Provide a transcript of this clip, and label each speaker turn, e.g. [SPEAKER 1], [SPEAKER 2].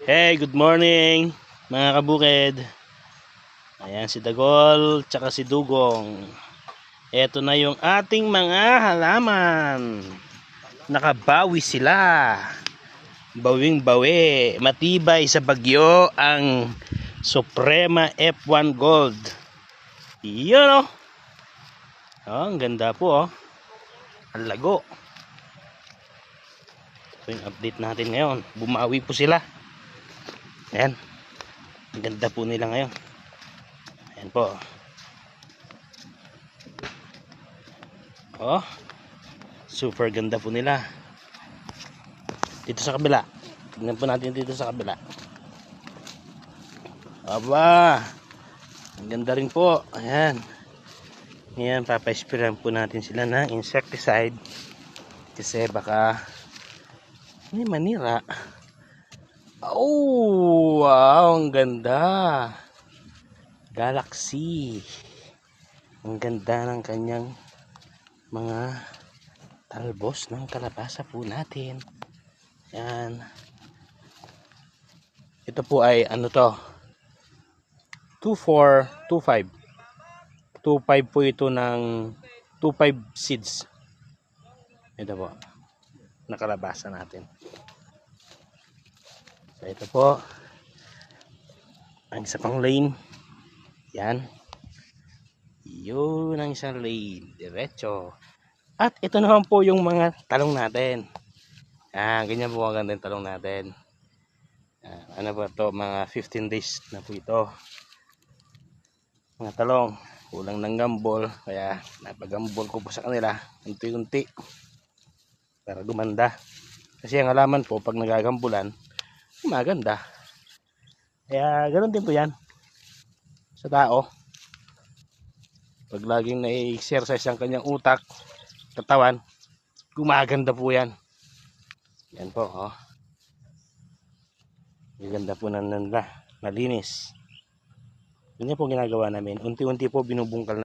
[SPEAKER 1] Hey, good morning mga kabukid. Ayan si Dagol tsaka si Dugong. Ito na yung ating mga halaman. Nakabawi sila. Bawing bawi. Matibay sa bagyo ang Suprema F1 Gold. Yun oh. Oh, ang ganda po oh. Ang lago. Ito yung update natin ngayon. Bumawi po sila. Ayan. Ang ganda po nila ngayon. Ayan po. Oh. Super ganda po nila. Dito sa kabila. Tignan po natin dito sa kabila. Aba. Ang ganda rin po. Ayan. Ngayon papaispiran po natin sila ng insecticide. Kasi baka hindi manira. Oh, wow, ang ganda. Galaxy. Ang ganda ng kanyang mga talbos ng kalabasa po natin. Yan. Ito po ay ano to? 2425. 25 po ito ng 25 seeds. Ito po. Nakalabasa natin. So ito po ang isa pang lane. Yan. Yun ang isang lane. Diretso. At ito naman po yung mga talong natin. Ganyan po ang ganda yung talong natin. Ano ba to? Mga 15 days na po ito. Mga talong. Kulang ng gambol. Kaya napagambol ko po sa kanila. Unti-unti. Para gumanda. Kasi ang halaman po pag nagagambulan, maganda. Kaya ganoon din po yan sa tao. Pag laging na-exercise ang kanyang utak, katawan, gumaganda po yan. Yan po, oh. Ganda po na nalinis. Yun po ginagawa namin. Unti-unti po binubungkal na.